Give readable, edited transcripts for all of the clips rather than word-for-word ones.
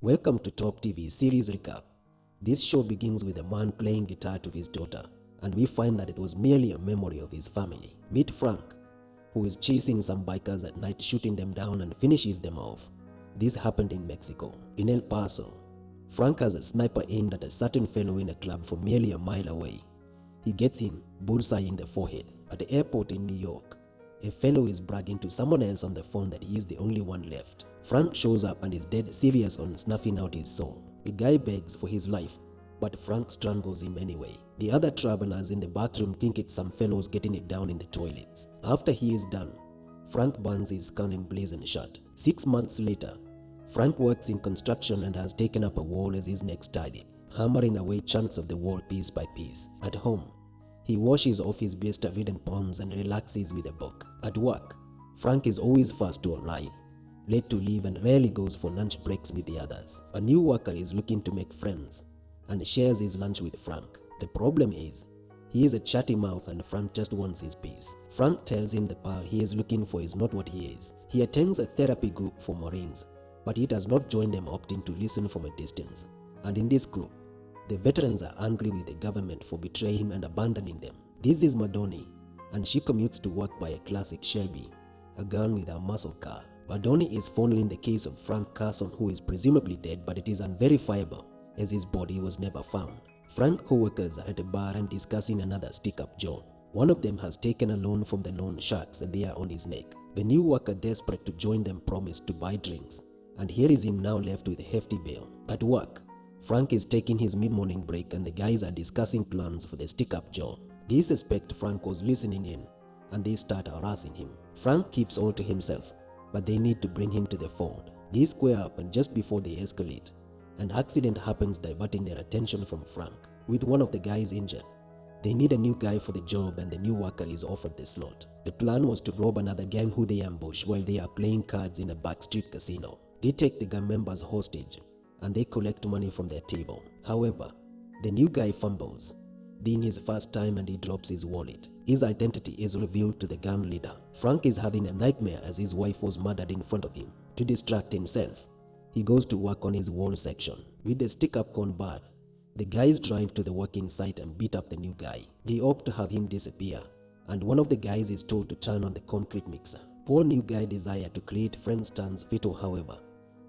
Welcome to Top TV series recap. This show begins with a man playing guitar to his daughter, and we find that it was merely a memory of his family. Meet Frank, who is chasing some bikers at night, shooting them down and finishes them off. This happened in Mexico. In El Paso, Frank has a sniper aimed at a certain fellow in a club from merely a mile away. He gets him bullseye in the forehead. At the airport in New York, a fellow is bragging to someone else on the phone that he is the only one left. Frank shows up and is dead serious on snuffing out his soul. The guy begs for his life, but Frank strangles him anyway. The other travelers in the bathroom think it's some fellows getting it down in the toilets. After he is done, Frank burns his skull emblazoned shut. 6 months later, Frank works in construction and has taken up a wall as his next target, hammering away chunks of the wall piece by piece. At home, he washes off his blister-ridden palms and relaxes with a book. At work, Frank is always first to arrive, late to leave, and rarely goes for lunch breaks with the others. A new worker is looking to make friends and shares his lunch with Frank. The problem is, he is a chatty mouth and Frank just wants his piece. Frank tells him the pal he is looking for is not what he is. He attends a therapy group for Marines, but he does not join them, opting to listen from a distance. And in this group, the veterans are angry with the government for betraying him and abandoning them. This is Madoni, and she commutes to work by a classic Shelby, a girl with a muscle car. Madoni is following the case of Frank Carson, who is presumably dead, but it is unverifiable as his body was never found. Frank co-workers are at a bar and discussing another stick-up job. One of them has taken a loan from the loan sharks and they are on his neck. The new worker, desperate to join them, promised to buy drinks, and here is him now left with a hefty bill. At work, Frank is taking his mid-morning break and the guys are discussing plans for the stick-up job. They suspect Frank was listening in and they start harassing him. Frank keeps all to himself, but they need to bring him to the fold. They square up, and just before they escalate, an accident happens, diverting their attention from Frank. With one of the guys injured, they need a new guy for the job and the new worker is offered the slot. The plan was to rob another gang who they ambush while they are playing cards in a backstreet casino. They take the gang members hostage and they collect money from their table. However, the new guy fumbles, being his first time, and he drops his wallet. His identity is revealed to the gang leader. Frank is having a nightmare as his wife was murdered in front of him. To distract himself, he goes to work on his wall section. With the stick-up gone bad, the guys drive to the working site and beat up the new guy. They opt to have him disappear, and one of the guys is told to turn on the concrete mixer. Poor new guy desire to create friends turns fatal. However,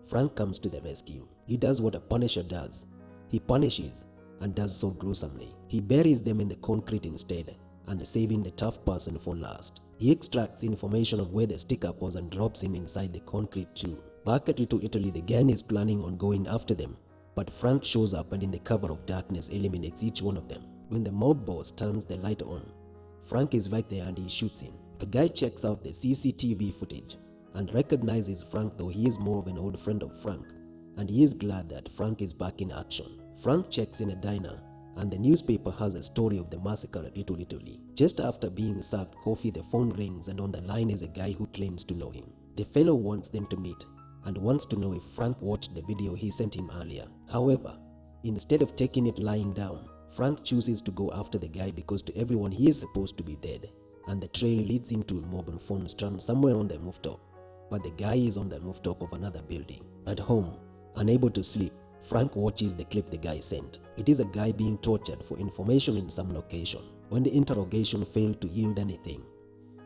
Frank comes to the rescue. He does what a punisher does. He punishes, and does so gruesomely. He buries them in the concrete instead, and saving the tough person for last. He extracts information of where the stick-up was and drops him inside the concrete tube. Back at Little Italy, the gang is planning on going after them, but Frank shows up and in the cover of darkness eliminates each one of them. When the mob boss turns the light on, Frank is right there and he shoots him. A guy checks out the CCTV footage and recognizes Frank, though he is more of an old friend of Frank, and he is glad that Frank is back in action. Frank checks in a diner, and the newspaper has a story of the massacre at Little Italy. Just after being served coffee, the phone rings and on the line is a guy who claims to know him. The fellow wants them to meet and wants to know if Frank watched the video he sent him earlier. However, instead of taking it lying down, Frank chooses to go after the guy because to everyone he is supposed to be dead, and the trail leads him to a mobile phone strand somewhere on the rooftop, but the guy is on the rooftop of another building. At home, unable to sleep, Frank watches the clip the guy sent. It is a guy being tortured for information in some location. When the interrogation failed to yield anything,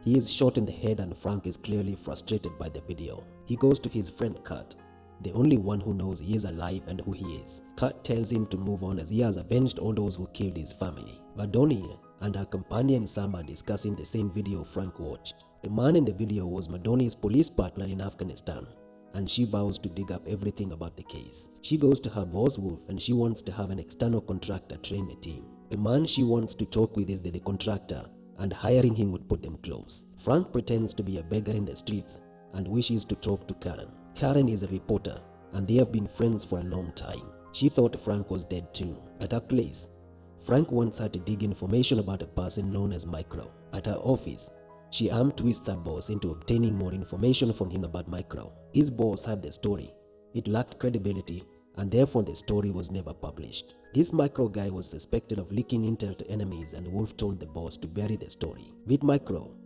he is shot in the head and Frank is clearly frustrated by the video. He goes to his friend Kurt, the only one who knows he is alive and who he is. Kurt tells him to move on as he has avenged all those who killed his family. Madoni and her companion Sam are discussing the same video Frank watched. The man in the video was Madoni's police partner in Afghanistan, and she vows to dig up everything about the case. She goes to her boss Wolf and she wants to have an external contractor train the team. The man she wants to talk with is the contractor, and hiring him would put them close. Frank pretends to be a beggar in the streets and wishes to talk to Karen. Karen is a reporter and they have been friends for a long time. She thought Frank was dead too. At her place, Frank wants her to dig information about a person known as Micro. At her office, she arm twists her boss into obtaining more information from him about Micro. His boss had the story. It lacked credibility, and therefore the story was never published. This Micro guy was suspected of leaking intel to enemies, and Wolf told the boss to bury the story. Meet Micro,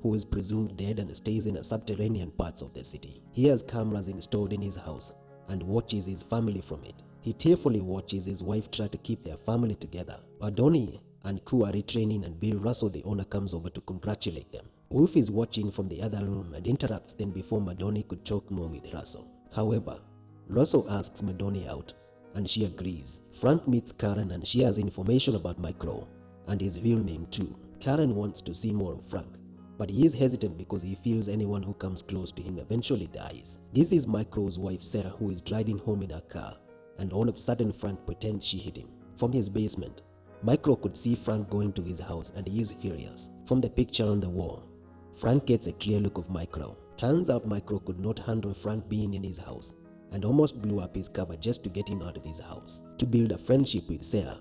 who is presumed dead and stays in a subterranean parts of the city. He has cameras installed in his house and watches his family from it. He tearfully watches his wife try to keep their family together. Madoni and crew are retraining and Bill Russell, the owner, comes over to congratulate them. Wolf is watching from the other room and interrupts them before Madoni could talk more with Russell. However, Russell asks Madoni out and she agrees. Frank meets Karen and she has information about Micro and his real name too. Karen wants to see more of Frank, but he is hesitant because he feels anyone who comes close to him eventually dies. This is Micro's wife Sarah, who is driving home in her car, and all of a sudden Frank pretends she hit him. From his basement, Micro could see Frank going to his house and he is furious. From the picture on the wall, Frank gets a clear look of Micro. Turns out Micro could not handle Frank being in his house and almost blew up his cover just to get him out of his house. To build a friendship with Sarah,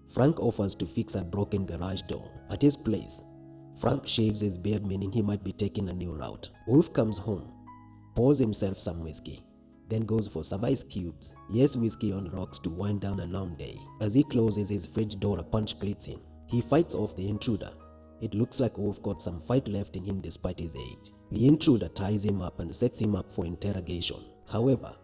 Frank offers to fix a broken garage door. At his place, Frank shaves his beard, meaning he might be taking a new route. Wolf comes home, pours himself some whiskey, then goes for some ice cubes. Yes, whiskey on rocks to wind down a long day. As he closes his fridge door, a punch greets him. He fights off the intruder. It looks like Wolf got some fight left in him despite his age. The intruder ties him up and sets him up for interrogation. However,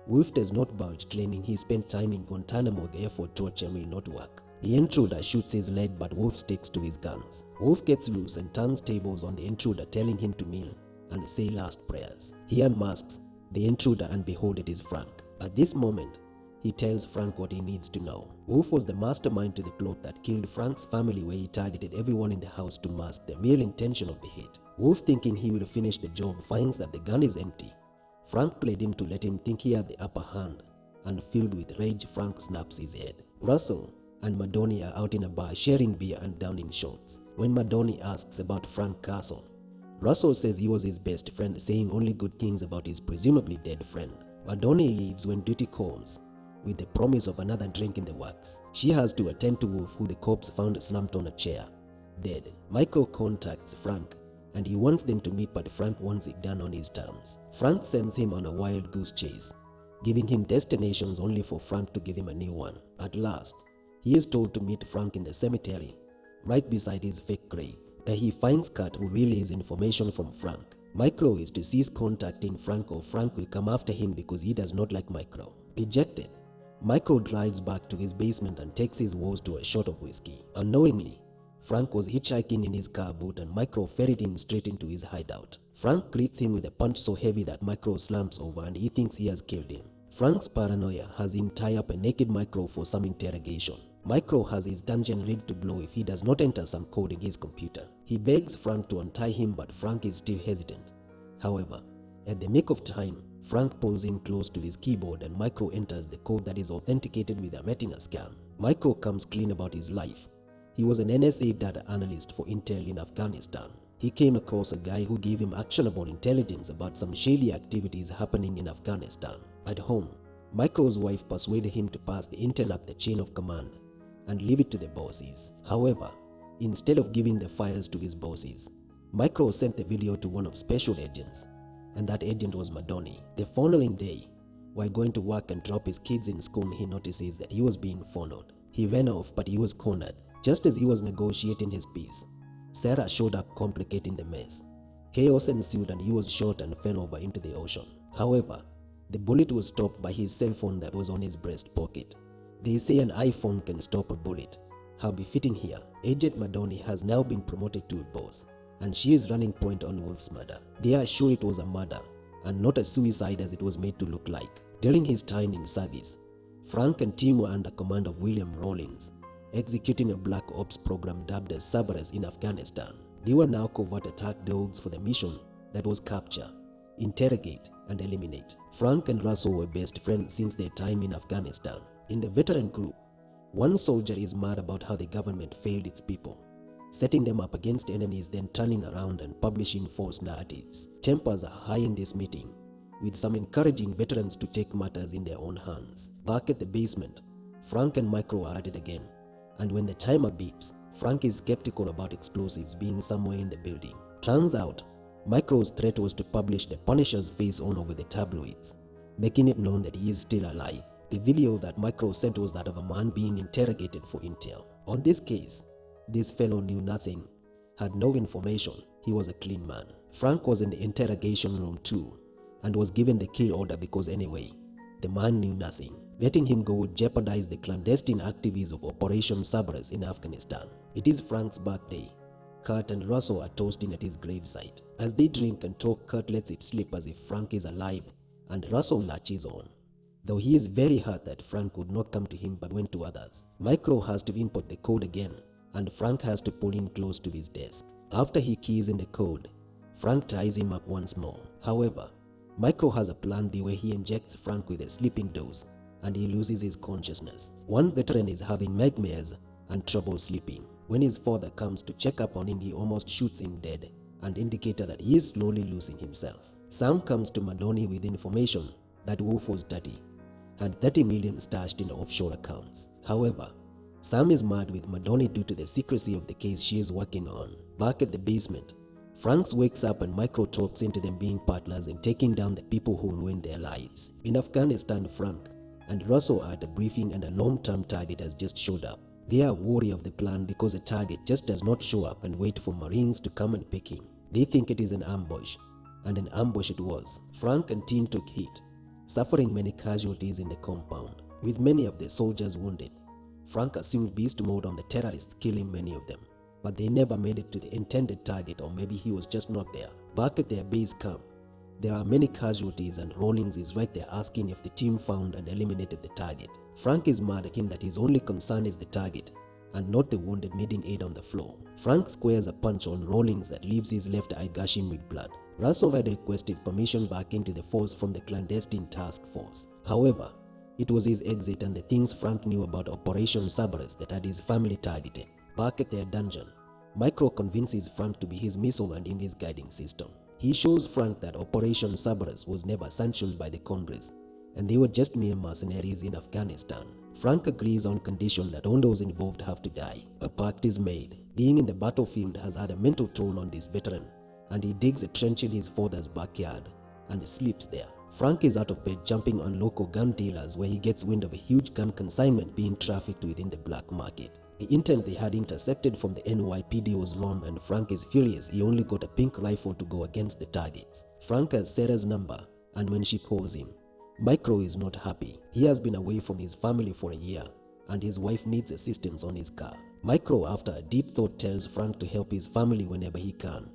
Wolf does not budge, claiming he spent time in Guantanamo, therefore torture will not work. The intruder shoots his leg, but Wolf sticks to his guns. Wolf gets loose and turns tables on the intruder, telling him to kneel and say last prayers. He unmasks the intruder and behold, it is Frank. At this moment, he tells Frank what he needs to know. Wolf was the mastermind to the plot that killed Frank's family, where he targeted everyone in the house to mask the real intention of the hit. Wolf, thinking he will finish the job, finds that the gun is empty. Frank played him to let him think he had the upper hand, and filled with rage, Frank snaps his head. Russell and Madoni are out in a bar sharing beer and downing shots. When Madoni asks about Frank Castle, Russell says he was his best friend, saying only good things about his presumably dead friend. Madoni leaves when duty calls, with the promise of another drink in the works. She has to attend to Wolf, who the cops found slumped on a chair, dead. Michael contacts Frank and he wants them to meet, but Frank wants it done on his terms. Frank sends him on a wild goose chase, giving him destinations only for Frank to give him a new one. At last, he is told to meet Frank in the cemetery, right beside his fake grave. There he finds Kurt, who relays information from Frank. Micro is to cease contacting Frank or Frank will come after him because he does not like Micro. Dejected, Micro drives back to his basement and takes his woes to a shot of whiskey. Unknowingly, Frank was hitchhiking in his car boot and Micro ferried him straight into his hideout. Frank greets him with a punch so heavy that Micro slumps over and he thinks he has killed him. Frank's paranoia has him tie up a naked Micro for some interrogation. Micro has his dungeon rigged to blow if he does not enter some code in his computer. He begs Frank to untie him, but Frank is still hesitant. However, at the nick of time, Frank pulls him close to his keyboard and Micro enters the code that is authenticated with a retina scan. Micro comes clean about his life. He was an NSA data analyst for Intel in Afghanistan. He came across a guy who gave him actionable intelligence about some shady activities happening in Afghanistan. At home, Micro's wife persuaded him to pass the intel up the chain of command and leave it to the bosses. However, instead of giving the files to his bosses, Micro sent the video to one of special agents, and that agent was Madoni. The following day, while going to work and drop his kids in school, he notices that he was being followed. He ran off, but he was cornered. Just as he was negotiating his peace, Sarah showed up, complicating the mess. Chaos ensued and he was shot and fell over into the ocean. However, the bullet was stopped by his cell phone that was on his breast pocket. They say an iPhone can stop a bullet. How befitting here. Agent Madoni has now been promoted to a boss, and she is running point on Wolf's murder. They are sure it was a murder, and not a suicide as it was made to look like. During his time in service, Frank and team were under command of William Rawlings, executing a black ops program dubbed as Cerberus in Afghanistan. They were now covert attack dogs for the mission that was capture, interrogate, and eliminate. Frank and Russell were best friends since their time in Afghanistan. In the veteran group, one soldier is mad about how the government failed its people, setting them up against enemies, then turning around and publishing false narratives. Tempers are high in this meeting, with some encouraging veterans to take matters in their own hands. Back at the basement, Frank and Micro are at it again, and when the timer beeps, Frank is skeptical about explosives being somewhere in the building. Turns out, Micro's threat was to publish the Punisher's face on over the tabloids, making it known that he is still alive. The video that Micro sent was that of a man being interrogated for intel. On this case, this fellow knew nothing, had no information. He was a clean man. Frank was in the interrogation room too, and was given the kill order because anyway, The man knew nothing. Letting him go would jeopardize the clandestine activities of Operation Cerberus in Afghanistan. It is Frank's birthday. Kurt and Russell are toasting at his gravesite. As they drink and talk, Kurt lets it slip as if Frank is alive, and Russell latches on. Though he is very hurt that Frank would not come to him but went to others. Micro has to input the code again, and Frank has to pull him close to his desk. After he keys in the code, Frank ties him up once more. However, Micro has a plan B where he injects Frank with a sleeping dose, and he loses his consciousness. One veteran is having nightmares and trouble sleeping. When his father comes to check up on him, he almost shoots him dead, an indicator that he is slowly losing himself. Sam comes to Madoni with information that Wolf was dirty, had 30 million stashed in offshore accounts. However, Sam is mad with Madoni due to the secrecy of the case she is working on. Back at the basement, Franks wakes up and Micro talks into them being partners in taking down the people who ruined their lives. In Afghanistan, Frank and Russell are at a briefing and a long-term target has just showed up. They are wary of the plan because the target just does not show up and wait for Marines to come and pick him. They think it is an ambush, and an ambush it was. Frank and team took hit, suffering many casualties in the compound, with many of the soldiers wounded. Frank assumed beast mode on the terrorists, killing many of them, but they never made it to the intended target, or maybe he was just not there. Back at their base camp, there are many casualties and Rawlings is right there asking if the team found and eliminated the target. Frank is mad at him that his only concern is the target and not the wounded needing aid on the floor. Frank squares a punch on Rawlings that leaves his left eye gushing with blood. Russell had requested permission back into the force from the clandestine task force. However, it was his exit and the things Frank knew about Operation Cerberus that had his family targeted. Back at their dungeon, Micro convinces Frank to be his missile and in his guiding system. He shows Frank that Operation Cerberus was never sanctioned by the Congress, and they were just mere mercenaries in Afghanistan. Frank agrees on condition that all those involved have to die. A pact is made. Being in the battlefield has had a mental toll on this veteran, and he digs a trench in his father's backyard and sleeps there. Frank is out of bed jumping on local gun dealers where he gets wind of a huge gun consignment being trafficked within the black market. The intent they had intersected from the NYPD was long, and Frank is furious he only got a pink rifle to go against the targets. Frank has Sarah's number, and when she calls him, Micro is not happy. He has been away from his family for a year, and his wife needs assistance on his car. Micro, after a deep thought, tells Frank to help his family whenever he can,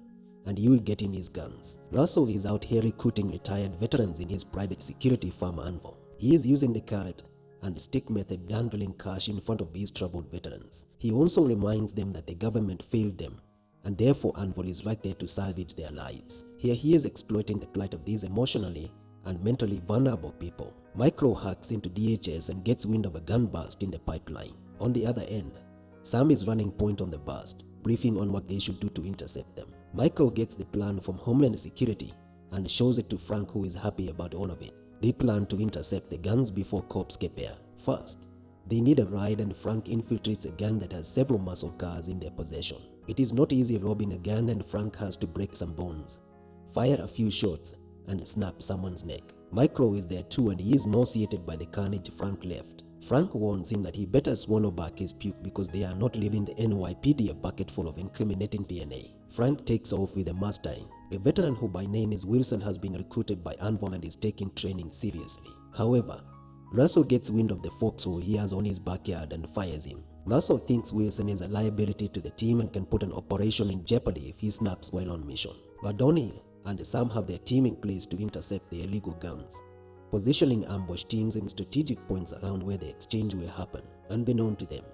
and he will get him his guns. Russell is out here recruiting retired veterans in his private security firm Anvil. He is using the carrot and stick method, handling cash in front of these troubled veterans. He also reminds them that the government failed them, and therefore Anvil is right there to salvage their lives. Here he is exploiting the plight of these emotionally and mentally vulnerable people. Micro hacks into DHS and gets wind of a gun burst in the pipeline. On the other end, Sam is running point on the burst, briefing on what they should do to intercept them. Micro gets the plan from Homeland Security and shows it to Frank, who is happy about all of it. They plan to intercept the guns before cops get there. First, they need a ride, and Frank infiltrates a gang that has several muscle cars in their possession. It is not easy robbing a gang, and Frank has to break some bones, fire a few shots, and snap someone's neck. Micro is there too, and he is nauseated by the carnage Frank left. Frank warns him that he better swallow back his puke because they are not leaving the NYPD a bucket full of incriminating DNA. Frank takes off with a Mustang. A veteran who by name is Wilson has been recruited by Anvil and is taking training seriously. However, Russell gets wind of the foxhole he has on his backyard and fires him. Russell thinks Wilson is a liability to the team and can put an operation in jeopardy if he snaps while on mission. Badoni and Sam have their team in place to intercept the illegal guns, positioning ambush teams in strategic points around where the exchange will happen. Unbeknown to them,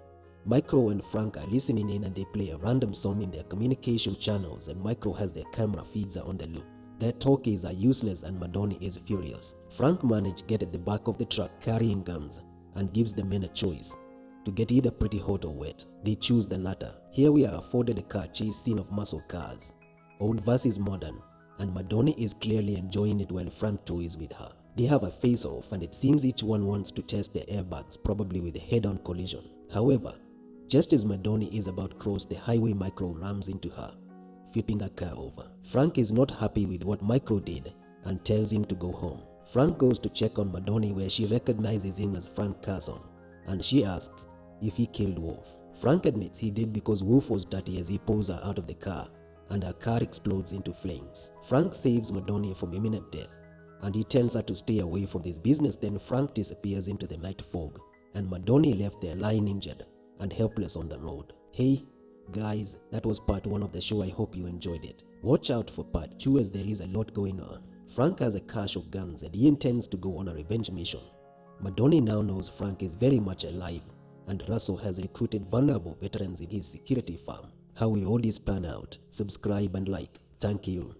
Micro and Frank are listening in, and they play a random song in their communication channels, and Micro has their camera feeds on the loop. Their talkies are useless and Madoni is furious. Frank managed to get at the back of the truck carrying guns and gives the men a choice to get either pretty hot or wet. They choose the latter. Here we are afforded a car chase scene of muscle cars, old versus modern, and Madoni is clearly enjoying it while Frank toys with her. They have a face-off, and it seems each one wants to test their airbags, probably with a head-on collision. However, just as Madoni is about to cross the highway, Micro rams into her, flipping the car over. Frank is not happy with what Micro did and tells him to go home. Frank goes to check on Madoni, where she recognizes him as Frank Carson, and she asks if he killed Wolf. Frank admits he did because Wolf was dirty as he pulls her out of the car, and her car explodes into flames. Frank saves Madoni from imminent death and he tells her to stay away from this business. Then Frank disappears into the night fog, and Madoni left there lying injured and helpless on the road. Hey guys, that was part 1 of the show. I hope you enjoyed it. Watch out for part 2 as there is a lot going on. Frank has a cache of guns and he intends to go on a revenge mission. Madoni now knows Frank is very much alive, and Russell has recruited vulnerable veterans in his security firm. How will all this pan out? Subscribe and like. Thank you.